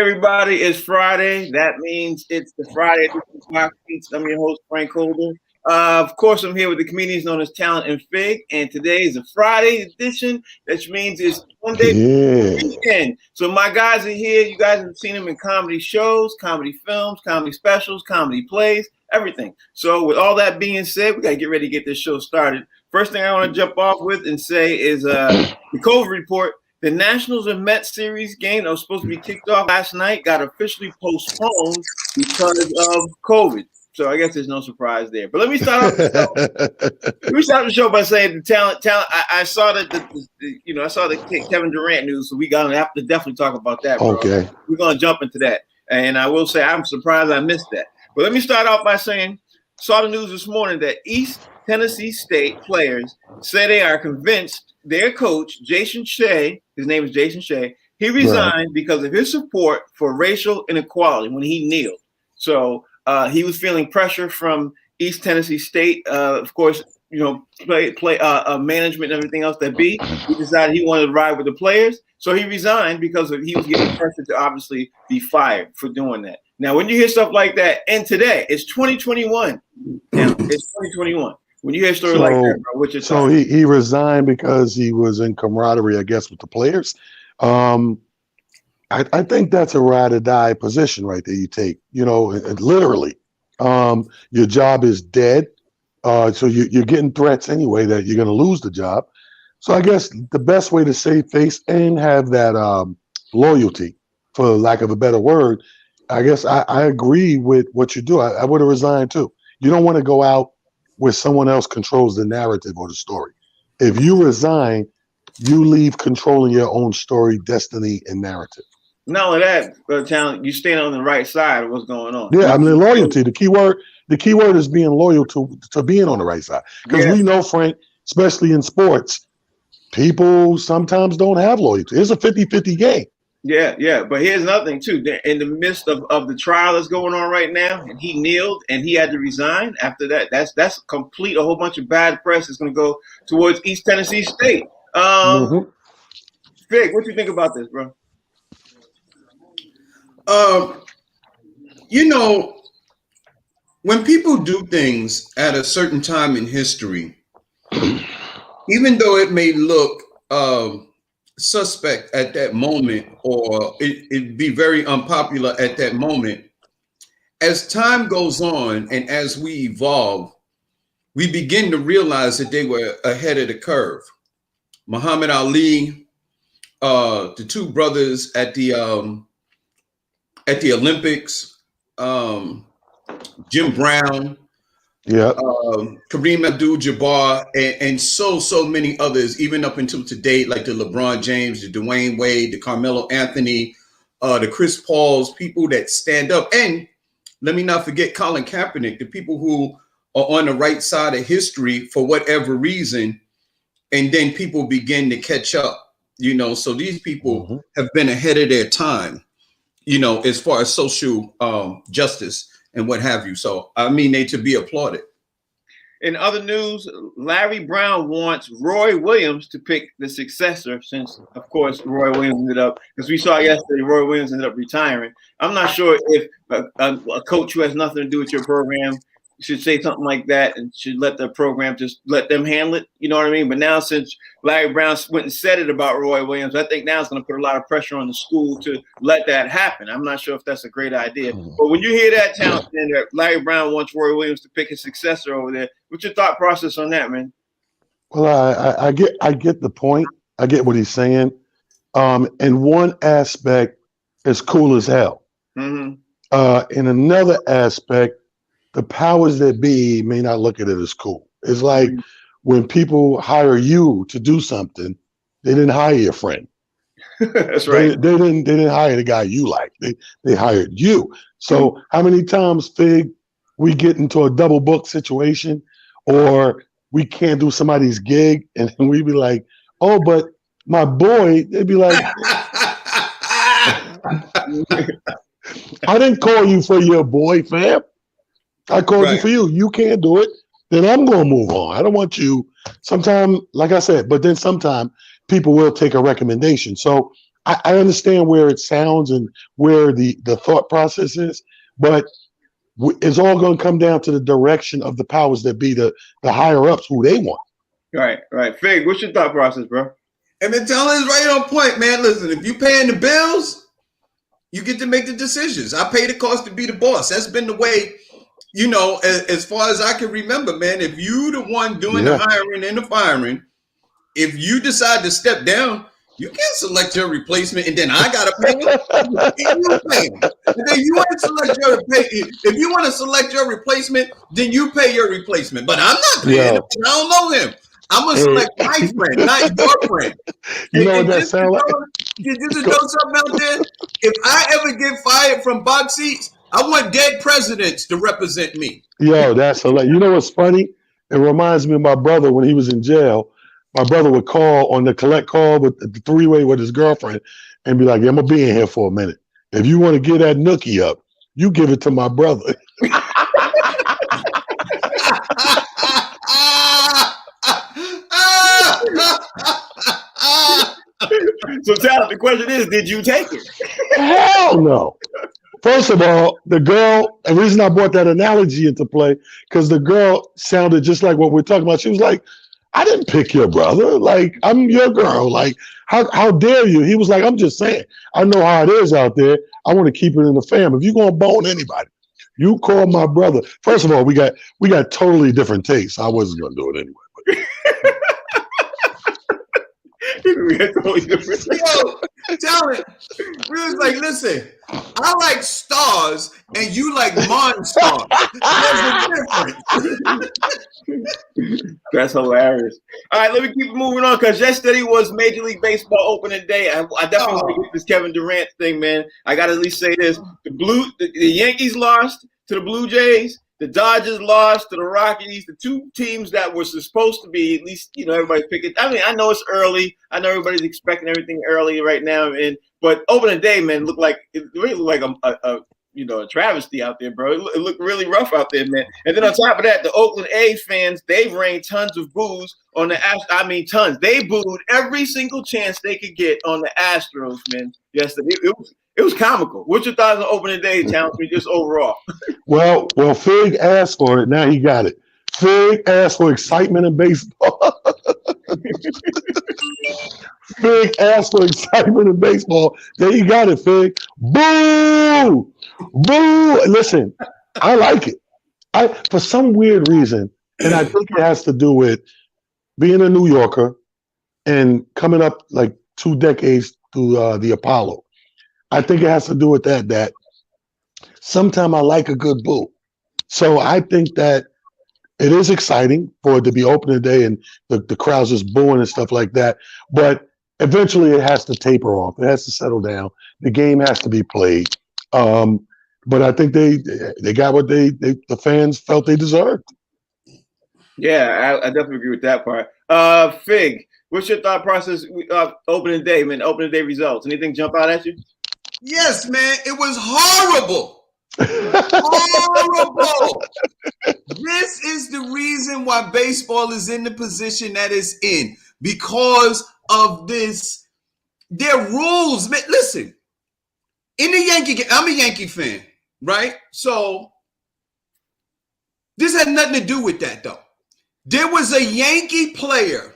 Everybody, it's Friday. That means it's the Friday edition of Fox Beats. I'm your host, Frank Holder. Of course, I'm here with the comedians known as Talent and Fig, and today is a Friday edition, which means it's one day before the weekend. So my guys are here. You guys have seen them in comedy shows, comedy films, comedy specials, comedy plays, everything. So with all that being said, we got to get ready to get this show started. First thing I want to jump off with and say is the COVID report. The Nationals and Mets series game that was supposed to be kicked off last night got officially postponed because of COVID. So I guess there's no surprise there. But let me start off the show by saying the talent. I saw that I saw the Kevin Durant news, so we got to have to definitely talk about that. Bro. Okay, we're gonna jump into that, and I will say I'm surprised I missed that. But let me start off by saying saw the news this morning that East Tennessee State players say they are convinced their coach, Jason Shea, his name is Jason Shea, he resigned because of his support for racial inequality when he kneeled. So he was feeling pressure from East Tennessee State, of course, play management and everything else that be. He decided he wanted to ride with the players. So he resigned because he was getting pressure to obviously be fired for doing that. Now, when you hear stuff like that, and today, it's 2021. Now, it's 2021. When you hear a story like that, bro, what's your thought? He resigned because he was in camaraderie, I guess, with the players. I think that's a ride or die position right there you take, literally. Your job is dead. So you're getting threats anyway that you're going to lose the job. So I guess the best way to save face and have that loyalty, for lack of a better word, I guess I agree with what you do. I would have resigned too. You don't want to go out where someone else controls the narrative or the story. If you resign, you leave controlling your own story, destiny, and narrative. Not only that, Talent, you stand on the right side of what's going on. Yeah, I mean, loyalty. The key word is being loyal to being on the right side. Because we know, Frank, especially in sports, people sometimes don't have loyalty. It's a 50-50 game. Yeah. But here's another thing, too. In the midst of the trial that's going on right now, and he kneeled and he had to resign after that. That's complete. A whole bunch of bad press is going to go towards East Tennessee State. Fig, what do you think about this, bro? When people do things at a certain time in history, even though it may look suspect at that moment, or it'd be very unpopular at that moment, as time goes on and as we evolve, we begin to realize that they were ahead of the curve. Muhammad Ali, the two brothers at the Olympics, Jim Brown, Kareem Abdul-Jabbar, and so many others, even up until today, like the LeBron James, the Dwayne Wade, the Carmelo Anthony, the Chris Pauls, people that stand up. And let me not forget Colin Kaepernick, the people who are on the right side of history for whatever reason, and then people begin to catch up, so these people have been ahead of their time, as far as social justice and what have you. So, I mean, they to be applauded. In other news, Larry Brown wants Roy Williams to pick the successor since, of course, Roy Williams ended up, because we saw yesterday, Roy Williams ended up retiring. I'm not sure if a coach who has nothing to do with your program should say something like that and should let the program just let them handle it. You know what I mean? But now since Larry Brown went and said it about Roy Williams, I think now it's going to put a lot of pressure on the school to let that happen. I'm not sure if that's a great idea. But when you hear that, Talent, that Larry Brown wants Roy Williams to pick his successor over there, what's your thought process on that, man? Well, I get the point. I get what he's saying. In one aspect, it's cool as hell. In another aspect, the powers that be may not look at it as cool. It's like when people hire you to do something, they didn't hire your friend. That's right. They didn't hire the guy you like. They hired you. So how many times, Fig, we get into a double book situation, or we can't do somebody's gig, and we be like, "Oh, but my boy," they'd be like, "I didn't call you for your boy, fam. I called you for you. You can't do it. Then I'm going to move on. I don't want you." Sometimes, like I said, but then sometimes people will take a recommendation. So I understand where it sounds and where the thought process is, but it's all going to come down to the direction of the powers that be, the higher ups, who they want. Right. Fig, what's your thought process, bro? And the talent is right on point, man. Listen, if you paying the bills, you get to make the decisions. I pay the cost to be the boss. That's been the way, as far as I can remember, man. If you the one doing the hiring and the firing, if you decide to step down, you can't select your replacement, and then I gotta pay him. You pay him. And then you want to select if you want to select your replacement, then you pay your replacement. But I'm not paying him. I don't know him. I'm gonna select my friend, not your friend. You know what that sounds like? Did you know something out there? If I ever get fired from box seats, I want dead presidents to represent me. Yo, that's hilarious. You know what's funny? It reminds me of my brother when he was in jail. My brother would call on the collect call with the three-way with his girlfriend and be like, I'm going to be in here for a minute. If you want to get that nookie up, you give it to my brother. So, Tyler, the question is, did you take it? Hell no. First of all, the reason I brought that analogy into play, because the girl sounded just like what we're talking about. She was like, I didn't pick your brother. Like, I'm your girl. Like, how dare you? He was like, I'm just saying. I know how it is out there. I want to keep it in the family. If you're going to bone anybody, you call my brother. First of all, we got totally different tastes. I wasn't going to do it anyway. We got totally different. Yo, talent. We was like, listen, I like stars and you like monstars. There's a difference. That's hilarious. All right, let me keep moving on, because yesterday was Major League Baseball opening day. I definitely want to get this Kevin Durant thing, man. I got to at least say this. The Yankees lost to the Blue Jays. The Dodgers lost to the Rockies, the two teams that were supposed to be, at least, everybody's picking. I mean, I know it's early. I know everybody's expecting everything early right now. But opening day, man, it really looked like a travesty out there, bro. It looked really rough out there, man. And then on top of that, the Oakland A's fans, they've rained tons of boos on the Astros. I mean, tons. They booed every single chance they could get on the Astros, man, yesterday. It was comical. What's your thoughts on opening day, Talent, just overall? Well, Fig asked for it. Now he got it. Fig asked for excitement in baseball. Fig asked for excitement in baseball. There you got it, Fig. Boo! Boo! Listen, I like it. For some weird reason, and I think it has to do with being a New Yorker and coming up like 2 decades through the Apollo. I think it has to do with that sometimes I like a good boo. So I think that it is exciting for it to be opening day and the crowd's just booing and stuff like that. But eventually it has to taper off. It has to settle down. The game has to be played. But I think they got what the fans felt they deserved. Yeah, I definitely agree with that part. Fig, what's your thought process opening day, man? Opening day results. Anything jump out at you? Yes, man. It was horrible. Horrible. This is the reason why baseball is in the position that it's in, because of this. Their rules, man. Listen, in the Yankee game, I'm a Yankee fan, right? So this had nothing to do with that, though. There was a Yankee player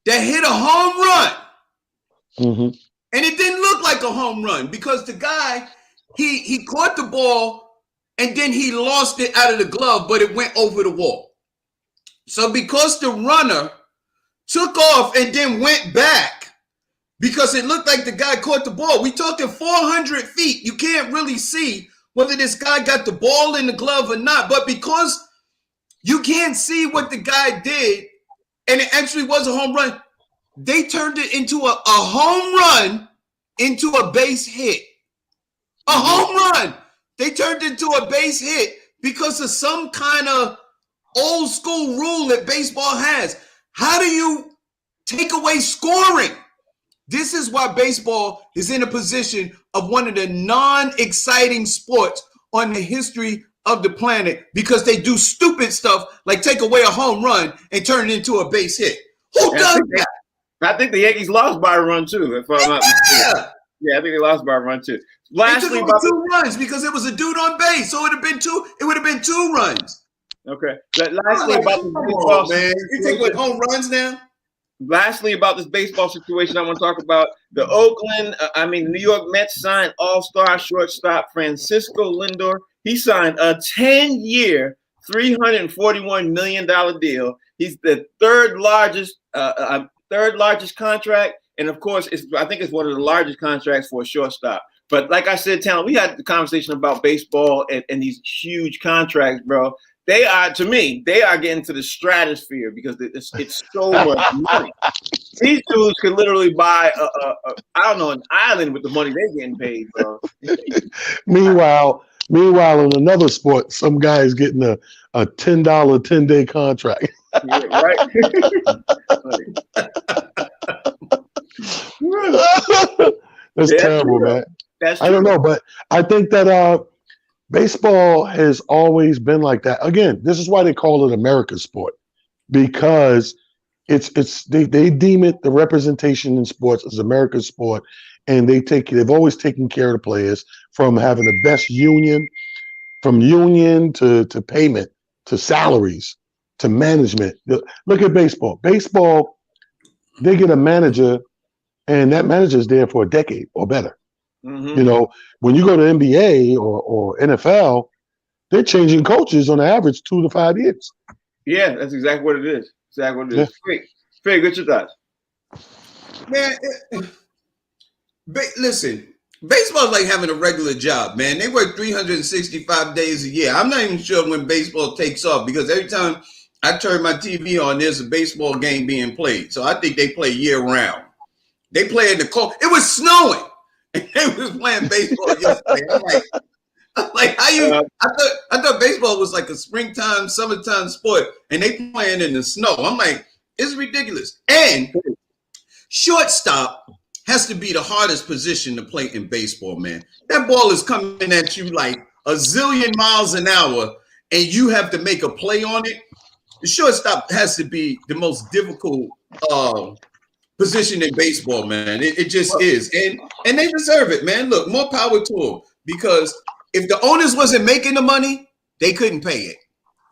that hit a home run. Mm-hmm. And it didn't look like a home run because the guy, he caught the ball and then he lost it out of the glove, but it went over the wall. So because the runner took off and then went back because it looked like the guy caught the ball, we talking 400 feet. You can't really see whether this guy got the ball in the glove or not. But because you can't see what the guy did and it actually was a home run, they turned it into a home run into a base hit. A home run. They turned it into a base hit because of some kind of old school rule that baseball has. How do you take away scoring? This is why baseball is in a position of one of the non-exciting sports on the history of the planet, because they do stupid stuff like take away a home run and turn it into a base hit. Who does that? I think the Yankees lost by a run too. If I'm not mistaken. Yeah, I think they lost by a run too. They took over 2 runs because it was a dude on base, so it would have been 2 runs. Okay. Lastly, about come this baseball, on, man. You take what, home runs now? Lastly, about this baseball situation, I want to talk about the New York Mets signed all-star shortstop Francisco Lindor. He signed a 10-year, $341 million deal. He's the third largest contract, and of course, I think it's one of the largest contracts for a shortstop. But like I said, Talon, we had the conversation about baseball and these huge contracts, bro. They are getting to the stratosphere because it's so much money. These dudes could literally buy an island with the money they're getting paid, bro. Meanwhile, in another sport, some guy is getting a $10 10-day contract. Yeah, right. That's terrible, man. That's true. I don't know, but I think that baseball has always been like that. Again, this is why they call it America's sport, because they deem it, the representation in sports as America's sport, and they've always taken care of the players, from having the best union, from union to payment to salaries to management. Look at baseball. Baseball, they get a manager, and that manager is there for a decade or better. Mm-hmm. You know, when you go to NBA or NFL, they're changing coaches on average 2 to 5 years. Yeah, that's exactly what it is. Yeah. Fig, what's your thoughts? Man, listen, baseball is like having a regular job, man. They work 365 days a year. I'm not even sure when baseball takes off, because every time I turn my TV on, there's a baseball game being played. So I think they play year round. They play in the cold. It was snowing. They was playing baseball yesterday. I'm like, how you? I thought baseball was like a springtime, summertime sport, and they playing in the snow. I'm like, it's ridiculous. And shortstop has to be the hardest position to play in baseball, man. That ball is coming at you like a zillion miles an hour, and you have to make a play on it. The shortstop has to be the most difficult position in baseball, man. It just is. And they deserve it, man. Look, more power to them, because if the owners wasn't making the money, they couldn't pay it.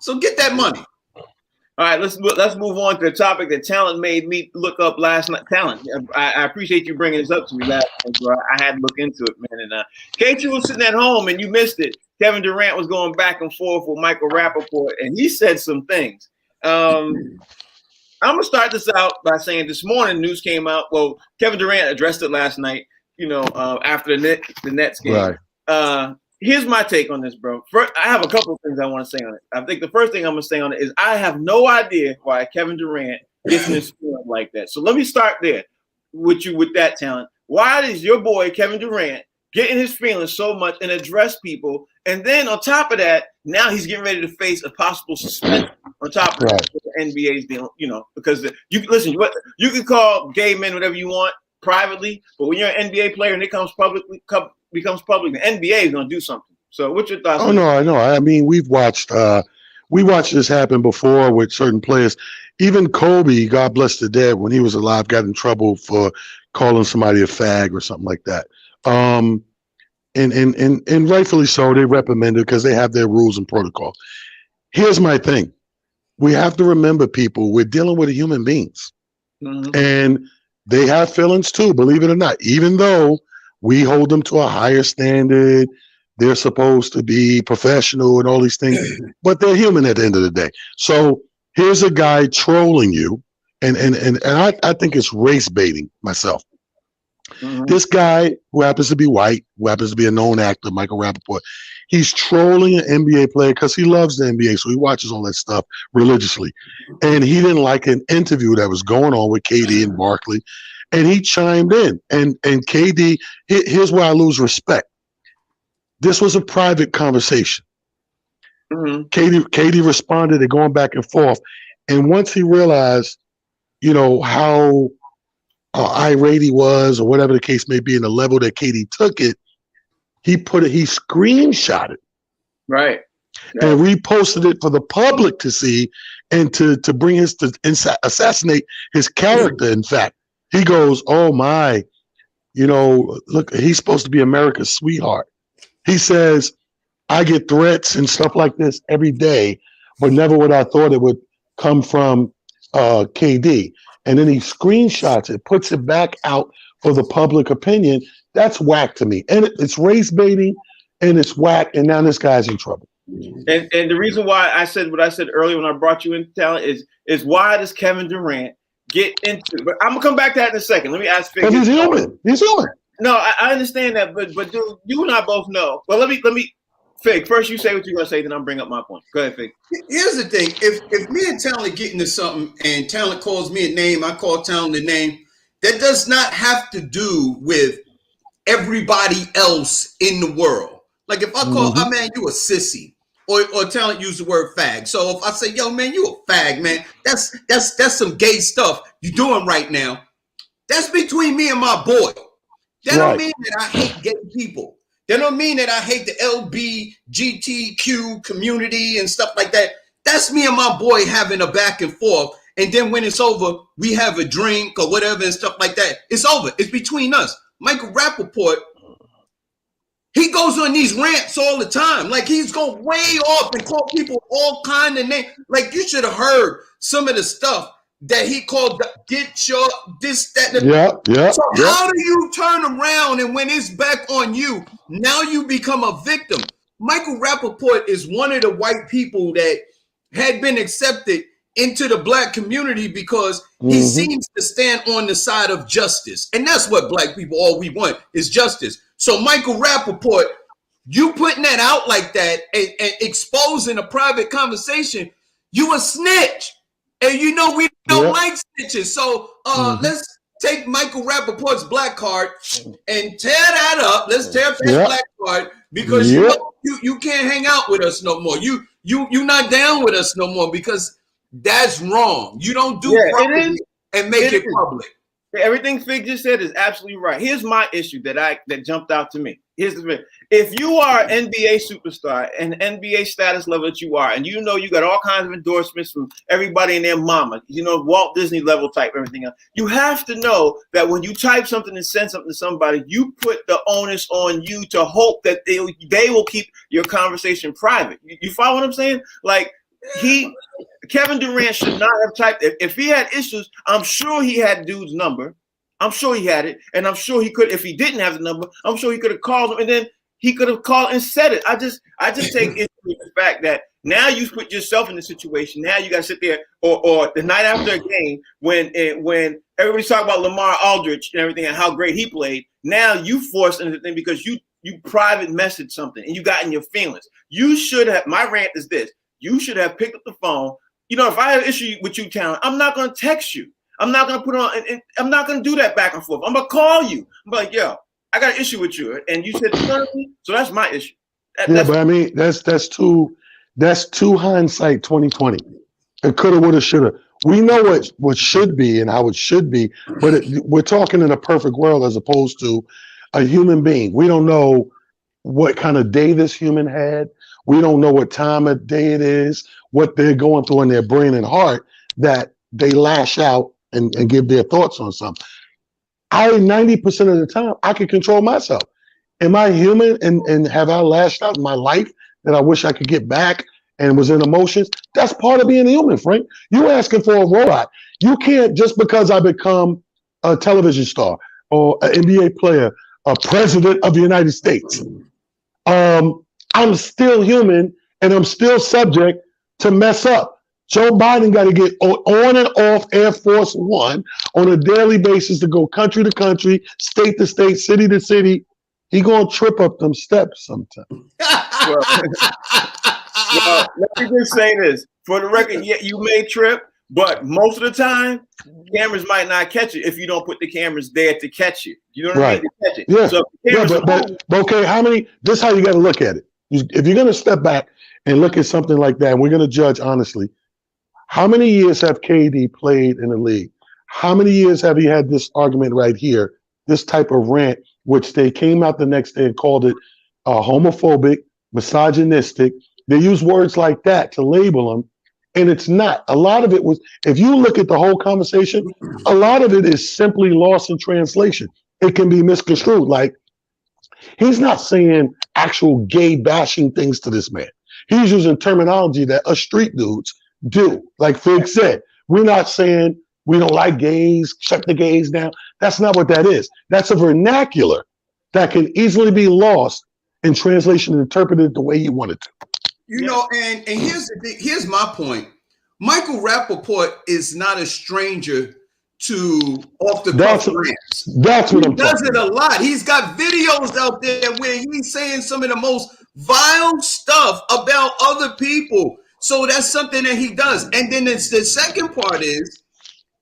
So get that money. All right, let's move on to the topic that Talent made me look up last night. Talent, I appreciate you bringing this up to me last night, bro. I had to look into it, man. And KT was sitting at home and you missed it. Kevin Durant was going back and forth with Michael Rappaport, and he said some things. I'm gonna start this out by saying this morning news came out. Well, Kevin Durant addressed it last night, after the Nets game. Right. Here's my take on this, bro. First, I have a couple of things I want to say on it. I think the first thing I'm gonna say on it is I have no idea why Kevin Durant gets in his feeling like that. So let me start there with that, Talent. Why does your boy Kevin Durant get in his feelings so much and address people? And then on top of that, now he's getting ready to face a possible suspension on top of that with the NBA's deal, because you can call gay men whatever you want privately, but when you're an NBA player and it becomes public, the NBA is going to do something. So what's your thoughts? Oh, no, I know. I mean, we watched this happen before with certain players. Even Kobe, God bless the dead, when he was alive, got in trouble for calling somebody a fag or something like that. And rightfully so, they reprimanded because they have their rules and protocol. Here's my thing. We have to remember, people, we're dealing with human beings. Mm-hmm. And they have feelings too, believe it or not. Even though we hold them to a higher standard, they're supposed to be professional and all these things, but they're human at the end of the day. So here's a guy trolling you, and I think it's race baiting myself. Mm-hmm. This guy, who happens to be white, who happens to be a known actor, Michael Rappaport, he's trolling an NBA player because he loves the NBA, so he watches all that stuff religiously. And he didn't like an interview that was going on with KD and Barkley, and he chimed in. And KD, here's where I lose respect. This was a private conversation. Mm-hmm. KD responded, they're going back and forth. And once he realized, how irate he was, or whatever the case may be, in the level that KD took it, he screenshot it. Right. And reposted it for the public to see, and to bring assassinate his character. In fact, he goes, "Oh my, Look, he's supposed to be America's sweetheart. He says, I get threats and stuff like this every day, but never would I thought it would come from KD. And then he screenshots it, puts it back out for the public opinion. That's whack to me. And it's race baiting and it's whack. And now this guy's in trouble. And the reason why I said what I said earlier when I brought you into talent is why does Kevin Durant get into? But I'm gonna come back to that in a second. Let me ask Fig. Because he's human. He's human. No, I understand that, but dude, you and I both know. Well, let me Fig. First, you say what you're gonna say, then I'll bring up my point. Go ahead, Fig. Here's the thing: if me and Talent get into something, and Talent calls me a name, I call Talent a name. That does not have to do with everybody else in the world. Like if I call, oh man, you a sissy, or Talent use the word fag. So if I say, yo man, you a fag, man, that's some gay stuff you doing right now. That's between me and my boy. That don't mean that I hate gay people. That don't mean that I hate the LGBTQ community and stuff like that. That's me and my boy having a back and forth. And then when it's over, we have a drink or whatever and stuff like that. It's over. It's between us. Michael Rappaport, he goes on these rants all the time. Like he's going way off and call people all kind of names. Like you should have heard some of the stuff that he called get your this, that. Yeah. So how do you turn around and when it's back on you, now you become a victim? Michael Rappaport is one of the white people that had been accepted into the black community because he seems to stand on the side of justice. And that's what black people, all we want is justice. So Michael Rappaport, you putting that out like that and exposing a private conversation, you a snitch. And you know we don't like snitches. So let's take Michael Rappaport's black card and tear that up. Let's tear up that black card because you can't hang out with us no more. You not down with us no more because that's wrong. You don't do property and make it public. Everything Fig just said is absolutely right. Here's my issue that jumped out to me. Here's the thing. If you are an NBA superstar and NBA status level that you are, and you know you got all kinds of endorsements from everybody and their mama, Walt Disney level type, everything else, you have to know that when you type something and send something to somebody, you put the onus on you to hope that they will keep your conversation private. You follow what I'm saying? Like Kevin Durant should not have typed. If he had issues, I'm sure he had dude's number. I'm sure he had it, and I'm sure he could. If he didn't have the number, I'm sure he could have called him, and then he could have called and said it. I just take issue with the fact that now you put yourself in the situation. Now you got to sit there, or the night after a game when everybody's talking about Lamar Aldridge and everything and how great he played. Now you forced into the thing because you private messaged something and you got in your feelings. You should have. My rant is this. You should have picked up the phone. If I have an issue with you, Talent, I'm not going to text you. I'm not going to put on, and I'm not going to do that back and forth. I'm going to call you. I'm like, yo, I got an issue with you. And you said, so that's my issue. But I mean, that's too hindsight 2020. It coulda, woulda, shoulda. We know what should be and how it should be, but we're talking in a perfect world as opposed to a human being. We don't know what kind of day this human had. We don't know what time of day it is, what they're going through in their brain and heart that they lash out and give their thoughts on something. 90% of the time, I can control myself. Am I human and have I lashed out in my life that I wish I could get back and was in emotions? That's part of being human, Frank. You're asking for a robot. You can't, just because I become a television star or an NBA player, a president of the United States, I'm still human and I'm still subject to mess up. Joe Biden got to get on and off Air Force One on a daily basis to go country to country, state to state, city to city. He gonna trip up them steps sometime. Well, let me just say this. For the record, you may trip, but most of the time, cameras might not catch it if you don't put the cameras there to catch it. You know what I mean? To catch it. Yeah. So but okay, this is how you got to look at it. If you're gonna step back and look at something like that, and we're gonna judge honestly, how many years have KD played in the league? How many years have he had this argument right here, this type of rant, which they came out the next day and called it homophobic, misogynistic. They use words like that to label him, and it's not. A lot of it was, if you look at the whole conversation, a lot of it is simply lost in translation. it can be misconstrued. Like, he's not saying actual gay bashing things to this man. He's using terminology that us street dudes do. Like Fig said, we're not saying we don't like gays, shut the gays down. That's not what that is. That's a vernacular that can easily be lost in translation and interpreted the way you want it to. You know, and here's the thing, here's my point. Michael Rappaport is not a stranger to off the cuff rants. That's what I'm talking about. He does it a lot. He's got videos out there where he's saying some of the most vile stuff about other people. So that's something that he does. And then the second part is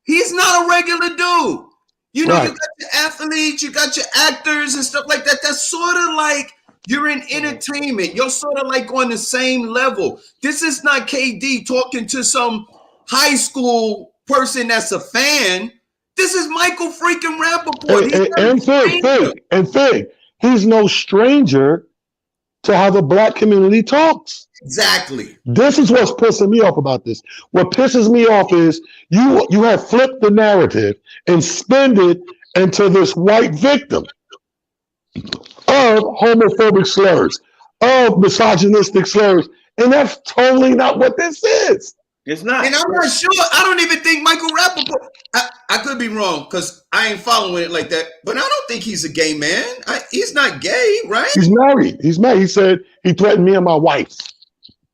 he's not a regular dude. You know, You got your athletes, you got your actors and stuff like that. That's sort of like you're in entertainment. You're sort of like on the same level. This is not KD talking to some high school person that's a fan. This is Michael freaking Rappaport. And Fig, he's no stranger to how the black community talks. Exactly. This is what's pissing me off about this. What pisses me off is you have flipped the narrative and spin it into this white victim of homophobic slurs, of misogynistic slurs, and that's totally not what this is. It's not. And I'm not sure. I don't even think Michael Rappaport. I could be wrong because I ain't following it like that. But I don't think he's a gay man. He's not gay, right? He's married. He said he threatened me and my wife.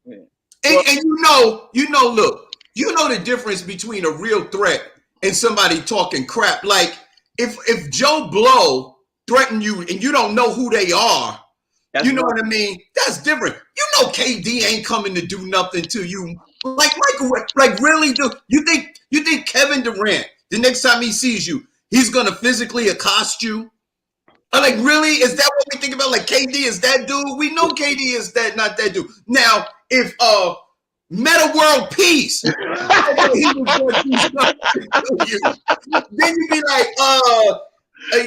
Yeah. And look, you know the difference between a real threat and somebody talking crap. Like if Joe Blow threatened you and you don't know who they are, you know what I mean? That's different. You know KD ain't coming to do nothing to you. Like Michael, like really do you think Kevin Durant, the next time he sees you, he's gonna physically accost you? Like really? Is that what we think about? Like KD is that dude? We know KD is not that dude. Now, if Meta World Peace, he was going to do something to you, then you'd be like,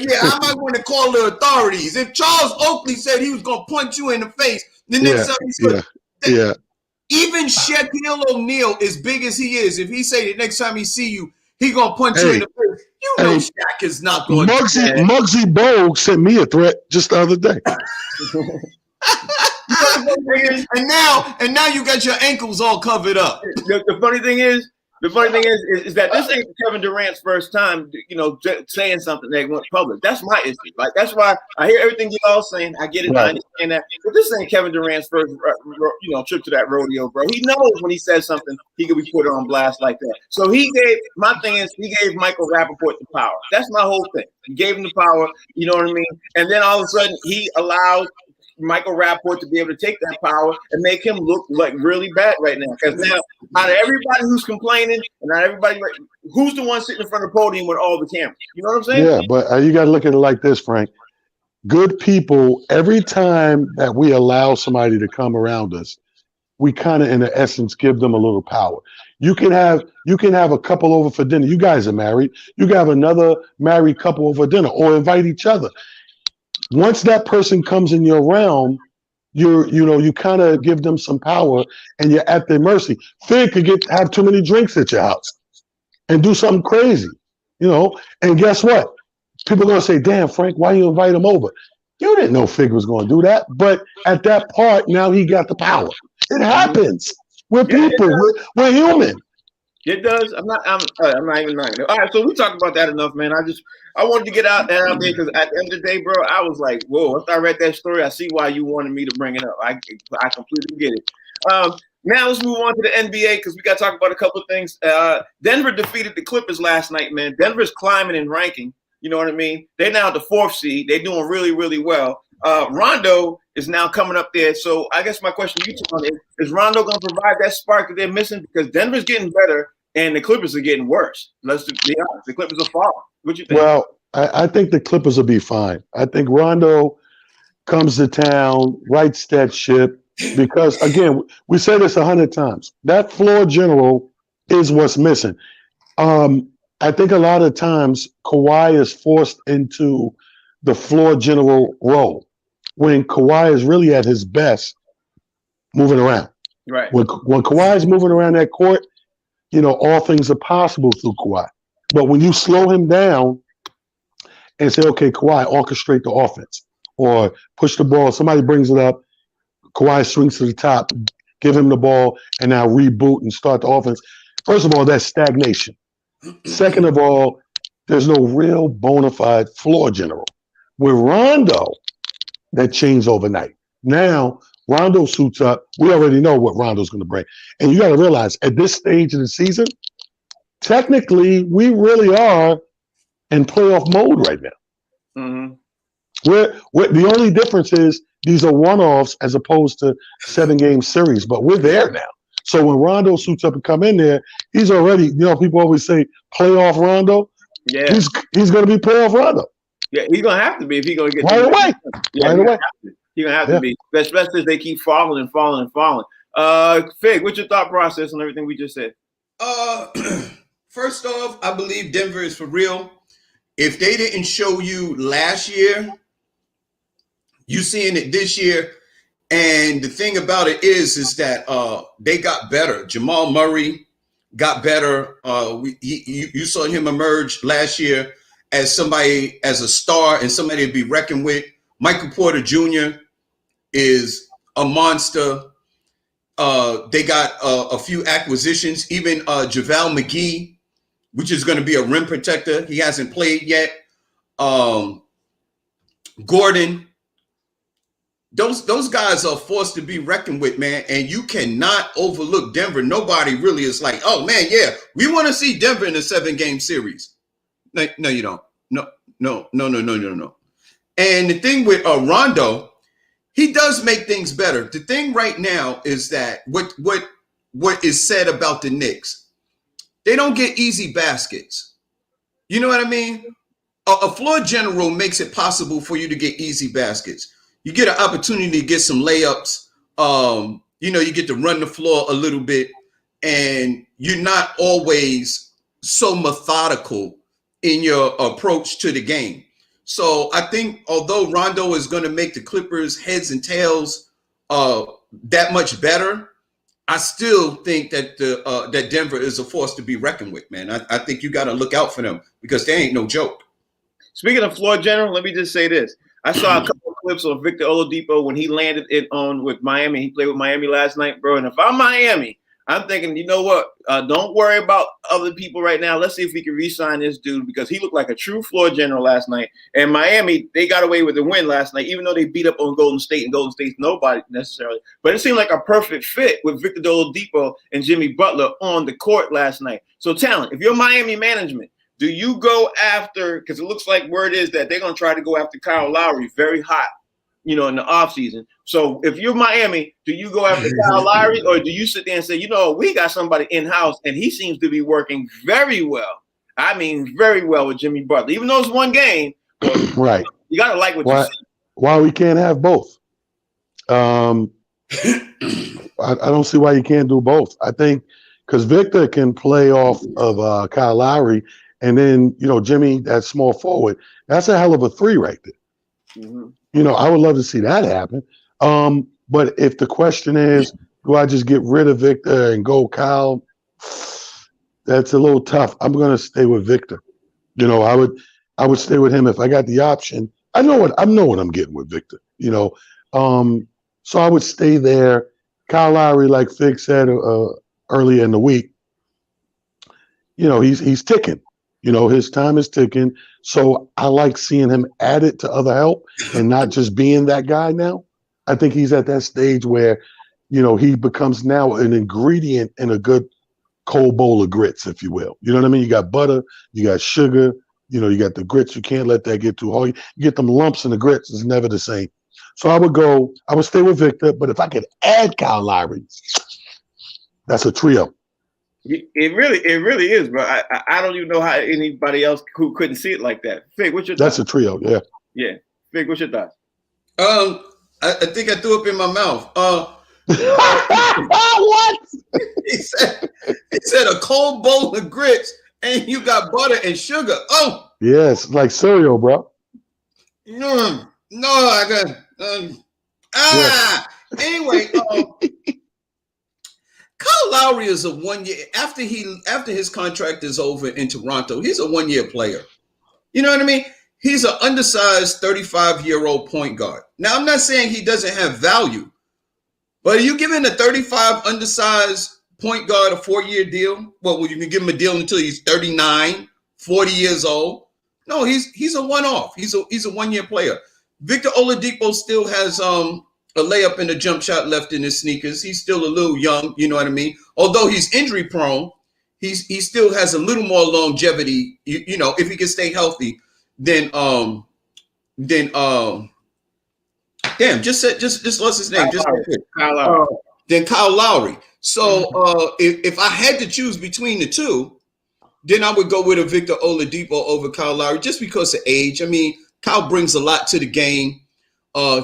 yeah, I might want to call the authorities. If Charles Oakley said he was going to punch you in the face, the next time he's going to... Even Shaquille O'Neal, as big as he is, if he say the next time he see you, he going to punch you in the face, you know Shaq is not going to... Muggsy Bogues sent me a threat just the other day. and now you got your ankles all covered up. The funny thing is that this ain't Kevin Durant's first time, saying something that went public. That's my issue. Like that's why I hear everything y'all saying. I get it. Right. I understand that. But this ain't Kevin Durant's first, trip to that rodeo, bro. He knows when he says something, he could be put on blast like that. So he gave Michael Rappaport the power. That's my whole thing. He gave him the power. You know what I mean? And then all of a sudden, he allowed Michael Rappaport to be able to take that power and make him look like really bad right now. Because now, out of everybody who's complaining, and not everybody, who's the one sitting in front of the podium with all the cameras? You know what I'm saying? Yeah, but you got to look at it like this, Frank. Good people, every time that we allow somebody to come around us, we kind of, in essence, give them a little power. You can have a couple over for dinner. You guys are married. You can have another married couple over dinner, or invite each other. Once that person comes in your realm, you kind of give them some power and you're at their mercy. Fig could have too many drinks at your house and do something crazy, and guess what? People are going to say, damn, Frank, why you invite him over? You didn't know Fig was going to do that. But at that part, now he got the power. It happens. We're people. We're human. It does. I'm not even lying. All right, so we talked about that enough, man. I wanted to get out there because at the end of the day, bro, I was like, whoa, after I read that story, I see why you wanted me to bring it up. I completely get it. Now let's move on to the NBA because we got to talk about a couple of things. Denver defeated the Clippers last night, man. Denver's climbing in ranking. You know what I mean? They're now the 4th seed. They're doing really, really well. Rondo is now coming up there. So I guess my question to you, Tom, is Rondo going to provide that spark that they're missing? Because Denver's getting better and the Clippers are getting worse. Let's be honest. The Clippers are falling. What you think? Well, I think the Clippers will be fine. I think Rondo comes to town, rights that ship, because, again, we said this 100 times. That floor general is what's missing. I think a lot of times Kawhi is forced into the floor general role when Kawhi is really at his best moving around. Right. When Kawhi is moving around that court, all things are possible through Kawhi. But when you slow him down and say, okay, Kawhi, orchestrate the offense or push the ball. Somebody brings it up. Kawhi swings to the top, give him the ball, and now reboot and start the offense. First of all, that's stagnation. Second of all, there's no real bona fide floor general. With Rondo, that changed overnight. Now, Rondo suits up. We already know what Rondo's going to bring. And you got to realize, at this stage of the season, technically, we really are in playoff mode right now. Mm-hmm. We're the only difference is these are one-offs as opposed to 7-game series, but we're there now. So when Rondo suits up and come in there, he's already, people always say playoff Rondo. Yeah. He's going to be playoff Rondo. Yeah, he's going to have to be if he's going to get right away. Yeah, right away. He's going to have to be, especially as they keep falling and falling and falling. Fig, what's your thought process on everything we just said? First off, I believe Denver is for real. If they didn't show you last year, you seeing it this year. And the thing about it is that they got better. Jamal Murray got better. You saw him emerge last year as somebody, as a star and somebody to be reckoned with. Michael Porter Jr. is a monster. They got a few acquisitions, even JaVale McGee, which is going to be a rim protector. He hasn't played yet. Gordon. Those guys are forced to be reckoned with, man. And you cannot overlook Denver. Nobody really is like, oh, man, yeah, we want to see Denver in a 7-game series. No, you don't. No. And the thing with Rondo, he does make things better. The thing right now is that what is said about the Knicks, they don't get easy baskets. You know what I mean? A floor general makes it possible for you to get easy baskets. You get an opportunity to get some layups. You get to run the floor a little bit, and you're not always so methodical in your approach to the game. So I think although Rondo is going to make the Clippers heads and tails that much better, I still think that that Denver is a force to be reckoned with, man. I think you got to look out for them because they ain't no joke. Speaking of floor general, let me just say this. I saw a couple of clips of Victor Oladipo when he landed it on with Miami. He played with Miami last night, bro. And if I'm Miami, I'm thinking, you know what? Don't worry about other people right now. Let's see if we can re-sign this dude because he looked like a true floor general last night. And Miami, they got away with the win last night, even though they beat up on Golden State, and Golden State's nobody necessarily. But it seemed like a perfect fit with Victor Oladipo and Jimmy Butler on the court last night. So, Talent, if you're Miami management, do you go after, because it looks like word is that they're going to try to go after Kyle Lowry very hot, in the offseason. So if you're Miami, do you go after Kyle Lowry or do you sit there and say, we got somebody in-house and he seems to be working very well. I mean, very well with Jimmy Butler, even though it's one game. Right. You got to like what you see. Why we can't have both? I don't see why you can't do both. I think because Victor can play off of Kyle Lowry. And then, Jimmy, that small forward, that's a hell of a 3 right there. Mm-hmm. I would love to see that happen. But if the question is, do I just get rid of Victor and go Kyle? That's a little tough. I'm going to stay with Victor. I would stay with him if I got the option. I know what I'm getting with Victor. So I would stay there. Kyle Lowry, like Fig said earlier in the week, he's ticking. His time is ticking. So I like seeing him added to other help and not just being that guy now. I think he's at that stage where, he becomes now an ingredient in a good cold bowl of grits, if you will. You know what I mean? You got butter, you got sugar, you got the grits. You can't let that get too hard. You get them lumps in the grits. It's never the same. So I would stay with Victor. But if I could add Kyle Lowry, that's a trio. It really is, bro. I don't even know how anybody else who couldn't see it like that. Fig, what's your thoughts? That's a trio, yeah. Yeah. Fig, what's your thoughts? I think I threw up in my mouth. What? He said a cold bowl of grits and you got butter and sugar. Oh. Yes, like cereal, bro. No, I got Yes. Anyway, Kyle Lowry is a 1 year after his contract is over in Toronto. He's a 1 year player. You know what I mean? he's an undersized 35-year-old point guard. Now, I'm not saying he doesn't have value, but are you giving a 35 undersized point guard a 4-year deal? Well, you can give him a deal until he's 39, 40 years old. No, he's a one-off. He's a one-year player. Victor Oladipo still has a layup and a jump shot left in his sneakers. He's still a little young, you know what I mean? Although he's injury prone, he still has a little more longevity, you know, if he can stay healthy than just lost his name. Kyle Lowry. Then Kyle Lowry. So if I had to choose between the two, then I would go with a Victor Oladipo over Kyle Lowry just because of age. I mean, Kyle brings a lot to the game.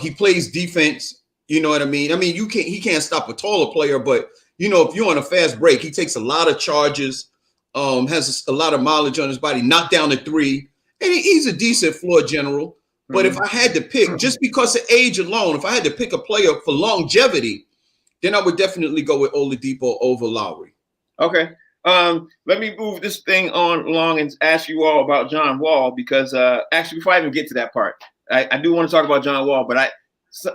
He plays defense. You know what I mean? He can't stop a taller player, but you know, if you're on a fast break, he takes a lot of charges, has a lot of mileage on his body, knock down the three, and he's a decent floor general. But if I had to pick, just because of age alone, if I had to pick a player for longevity, then I would definitely go with Oladipo over Lowry. Okay. Let me move this thing on along and ask you all about John Wall, because actually, before I even get to that part, I do want to talk about John Wall, but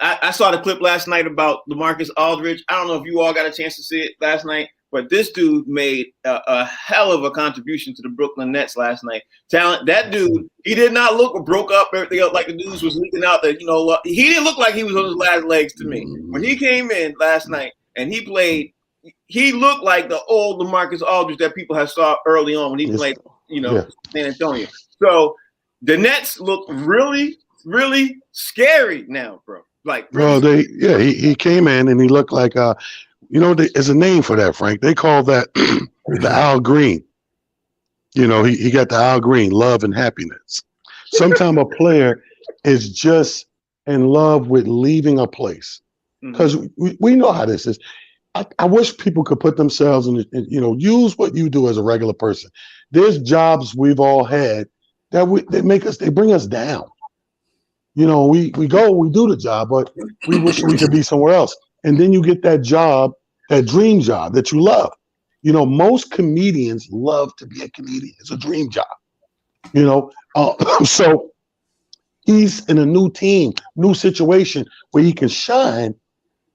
I saw the clip last night about LaMarcus Aldridge. I don't know if you all got a chance to see it last night, but this dude made a hell of a contribution to the Brooklyn Nets last night. Talent, that dude, he did not look broke up, everything else like the news was leaking out that, you know, he didn't look like he was on his last legs to me. When he came in last night and he played, he looked like the old LaMarcus Aldridge that people have saw early on when he played, you know, San Antonio. So the Nets look really, really scary now, bro. Like, really he came in and he looked like you know, there's a name for that, Frank. They call that the Al Green. You know, he got the Al Green, love and happiness. Sometimes a player is just in love with leaving a place, because we know how this is. I wish people could put themselves in, you know, use what you do as a regular person. There's jobs we've all had that they bring us down. You know, we do the job, but we wish we could be somewhere else. And then you get that job, that dream job that you love. You know, most comedians love to be a comedian. It's a dream job, you know. So he's in a new team, new situation where he can shine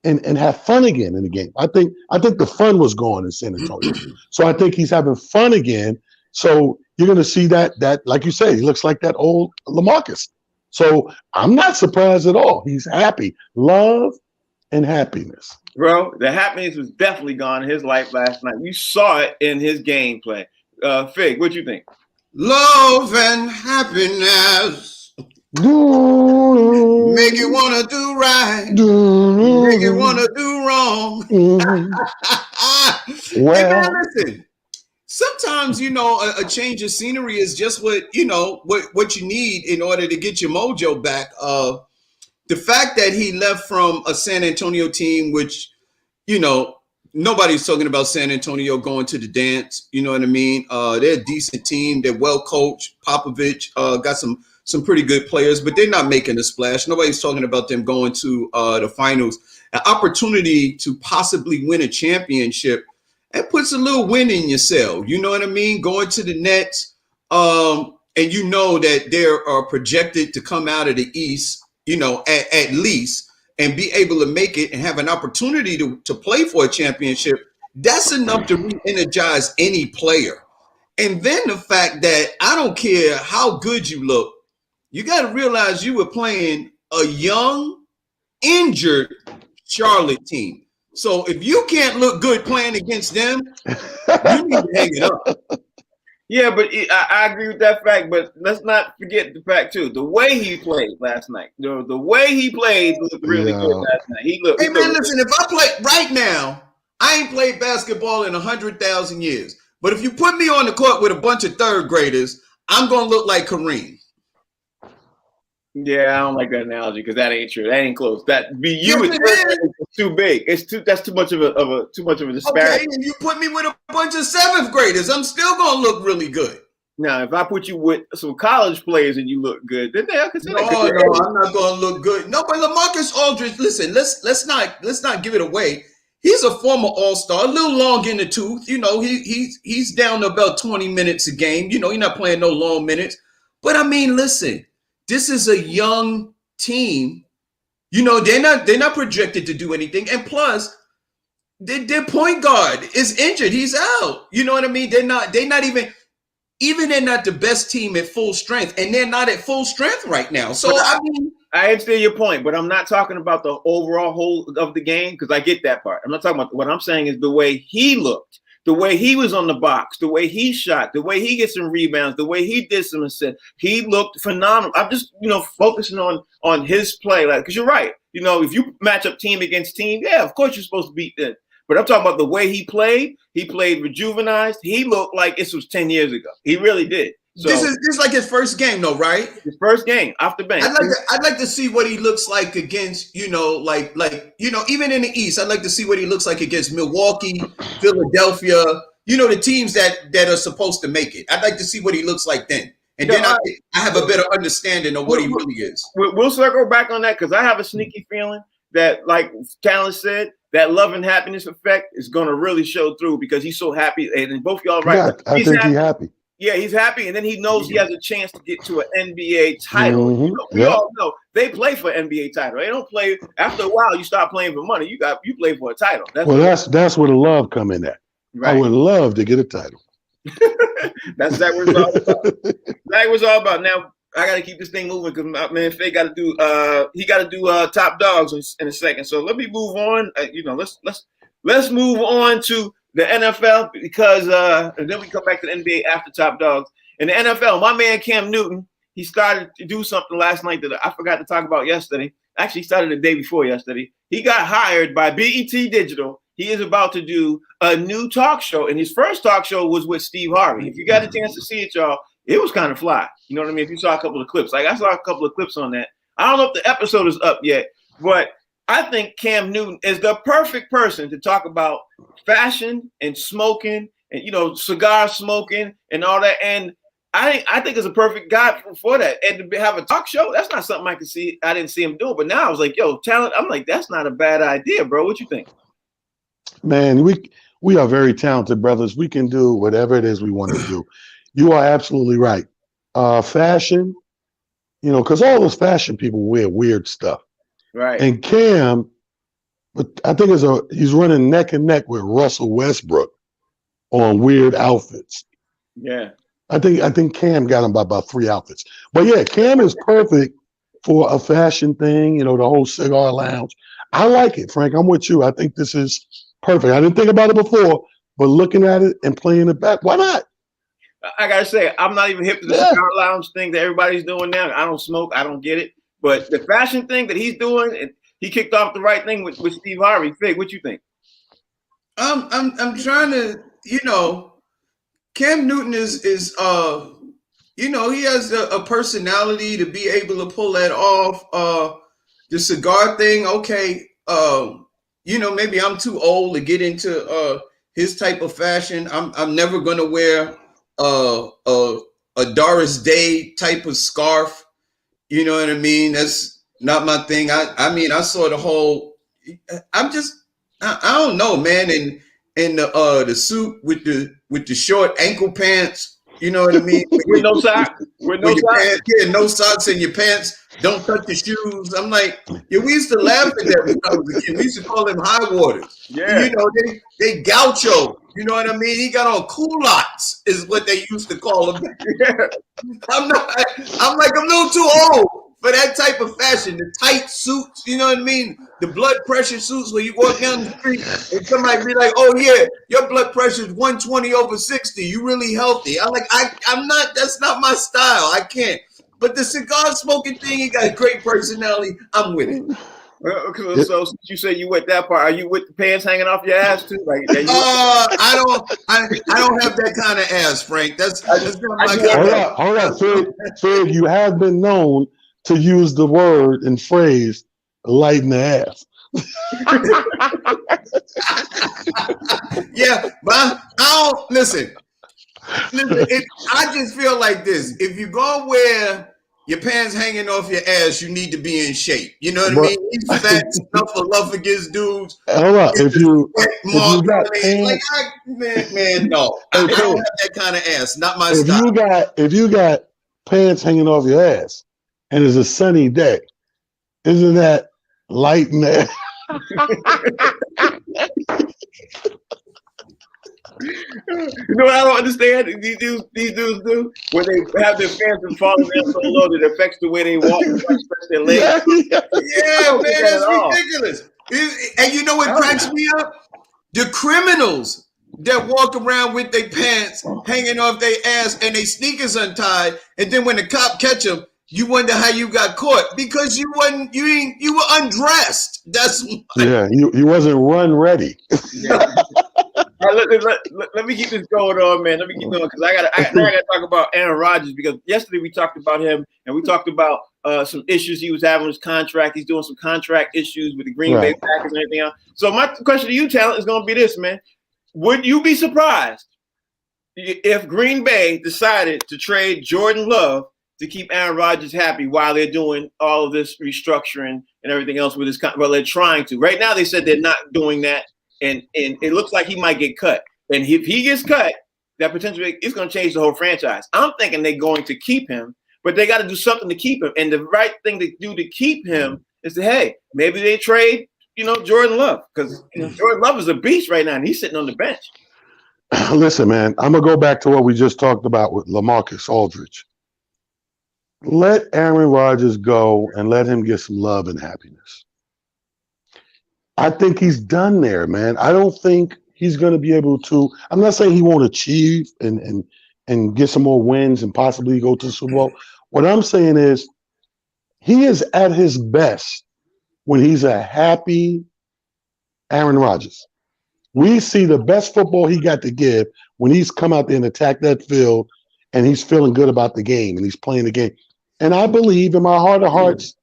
and have fun again in the game. I think the fun was gone in San Antonio. So I think he's having fun again. So you're going to see that, like you say, he looks like that old LaMarcus. So I'm not surprised at all. He's happy. Love and happiness. Bro, the happiness was definitely gone in his life last night. You saw it in his gameplay. Fig, what you think? Love and happiness. Make you want to do right. Make you want to do wrong. Well, hey man, listen. Sometimes, you know, a change of scenery is just what you need in order to get your mojo back. The fact that he left from a San Antonio team, which, you know, nobody's talking about San Antonio going to the dance. You know what I mean? They're a decent team. They're well coached. Popovich got some pretty good players, but they're not making a splash. Nobody's talking about them going to the finals. An opportunity to possibly win a championship. That puts a little win in your sail. You know what I mean? Going to the Nets, and you know that they're projected to come out of the East, you know, at least, and be able to make it and have an opportunity to play for a championship. That's enough to re-energize any player. And then the fact that I don't care how good you look, you got to realize you were playing a young, injured Charlotte team. So if you can't look good playing against them, you need to hang it up. Yeah, but I agree with that fact. But let's not forget the fact too. The way he played last night, the way he played looked really good last night. Hey man, listen. If I play right now, I ain't played basketball in 100,000 years. But if you put me on the court with a bunch of third graders, I'm gonna look like Kareem. Yeah, I don't like that analogy because that ain't true. That ain't close. That be you is too big. That's too much of a disparity. Okay, and you put me with a bunch of seventh graders, I'm still gonna look really good. Now, if I put you with some college players and you look good, then they'll consider. No, I'm not gonna look good. No, but LaMarcus Aldridge, listen, let's not give it away. He's a former All-Star, a little long in the tooth. You know, he's down to about 20 minutes a game. You know, he's not playing no long minutes. But I mean, listen. this is a young team. You know, they're not projected to do anything. And plus, their point guard is injured. He's out. You know what I mean? They're not even they're not the best team at full strength, and they're not at full strength right now. So I mean, I understand your point, but I'm not talking about the overall whole of the game because I get that part. I'm not talking about what I'm saying is the way he looked, the way he was on the box, the way he shot, the way he gets some rebounds, the way he did some assists. He looked phenomenal. I'm just, focusing on his play, like, because you're right. You know, if you match up team against team, yeah, of course you're supposed to beat them. But I'm talking about the way he played. He played rejuvenized. He looked like this was 10 years ago. He really did. So, this is like his first game, though, right? His first game off the bench. I'd like to see what he looks like against, even in the East. I'd like to see what he looks like against Milwaukee, Philadelphia. The teams that are supposed to make it. I'd like to see what he looks like then, and then I have a better understanding of what he really is. We'll circle back on that because I have a sneaky feeling that, like Talon said, that love and happiness effect is going to really show through because he's so happy. And both y'all right. Yeah, I think he's happy. Yeah, he's happy, and then he knows he has a chance to get to an NBA title. Mm-hmm. We all know they play for an NBA title. They don't play after a while. You start playing for money. You play for a title. That's where the love come in at. Right. I would love to get a title. That's what it's all about. That was all about. Now I got to keep this thing moving because my man Faye got to do. He got to do top dogs in a second. So let me move on. Let's move on to the NFL because and then we come back to the NBA after top dogs. In the NFL, my man Cam Newton, he started to do something last night that I forgot to talk about yesterday. Actually, started the day before yesterday. He got hired by BET Digital. He is about to do a new talk show, and his first talk show was with Steve Harvey. If you got a chance to see it, y'all, it was kind of fly. You know what I mean? If you saw a couple of clips, like I saw a couple of clips on that. I don't know if the episode is up yet, but I think Cam Newton is the perfect person to talk about fashion and smoking and, cigar smoking and all that. And I think it's a perfect guy for that. And to have a talk show, that's not something I could see. I didn't see him do it. But now I was like, yo, talent. I'm like, that's not a bad idea, bro. What you think? Man, we are very talented brothers. We can do whatever it is we want to do. You are absolutely right. Fashion, because all those fashion people wear weird stuff. Right. And Cam, I think he's running neck and neck with Russell Westbrook on weird outfits. Yeah. I think Cam got him by about 3 outfits. But yeah, Cam is perfect for a fashion thing, the whole cigar lounge. I like it, Frank. I'm with you. I think this is perfect. I didn't think about it before, but looking at it and playing it back, why not? I gotta say, I'm not even hip to the cigar lounge thing that everybody's doing now. I don't smoke. I don't get it. But the fashion thing that he's doing, he kicked off the right thing with Steve Harvey. Fig, what you think? I'm trying to, Cam Newton is he has a personality to be able to pull that off. The cigar thing, okay. Maybe I'm too old to get into his type of fashion. I'm never gonna wear a Doris Day type of scarf. You know what I mean? That's not my thing. I saw the whole. I don't know, man. And the suit with the short ankle pants. You know what I mean? With no socks. With no socks. No socks in your pants. Don't touch the shoes. I'm like, we used to laugh at that when I was a kid. We used to call them high waters. Yeah. They gaucho. You know what I mean? He got on culottes is what they used to call them. Yeah. I'm a little too old for that type of fashion. The tight suits, you know what I mean? The blood pressure suits where you walk down the street and somebody be like, oh yeah, your blood pressure is 120/60. You really healthy. I'm like, I'm not, that's not my style. I can't. But the cigar smoking thing, he got a great personality. I'm with it. Okay, so since you say you with that part, are you with the pants hanging off your ass too? Like, I don't have that kind of ass, Frank. That's not my kind of. Hold on, Fig, you have been known to use the word and phrase "lighten the ass." Yeah, but I don't listen. I just feel like this. If you go wear your pants hanging off your ass, you need to be in shape. You know what I mean? These fat snuffleupagus dudes. Hold up. If you got pants, man, no. I don't have that kind of ass. Not my style. If you got pants hanging off your ass, and it's a sunny day. Isn't that light in there? You know what I don't understand? These dudes do when they have their fans and falling down so low that it affects the way they walk and stretch their legs. Yeah, man, that's ridiculous. And you know what cracks me up? The criminals that walk around with their pants hanging off their ass and their sneakers untied, and then when the cop catch them, you wonder how you got caught because you were undressed. That's why. Yeah, you wasn't run ready. Yeah. Let me keep this going on, man. Let me keep going because I gotta talk about Aaron Rodgers because yesterday we talked about him and we talked about some issues he was having with his contract. He's doing some contract issues with the Green Bay Packers and everything else. So my question to you, Talent, is going to be this, man. Would you be surprised if Green Bay decided to trade Jordan Love to keep Aaron Rodgers happy while they're doing all of this restructuring and everything else with his well, they're trying to. Right now, they said they're not doing that. And it looks like he might get cut. And if he gets cut, that potentially is going to change the whole franchise. I'm thinking they're going to keep him, but they got to do something to keep him. And the right thing to do to keep him is to, hey, maybe they trade, Jordan Love. Because Jordan Love is a beast right now, and he's sitting on the bench. Listen, man, I'm going to go back to what we just talked about with LaMarcus Aldridge. Let Aaron Rodgers go and let him get some love and happiness. I think he's done there, man. I don't think he's going to be able to. I'm not saying he won't achieve and get some more wins and possibly go to the Super Bowl. What I'm saying is he is at his best when he's a happy Aaron Rodgers. We see the best football he got to give when he's come out there and attacked that field and he's feeling good about the game and he's playing the game. And I believe in my heart of hearts,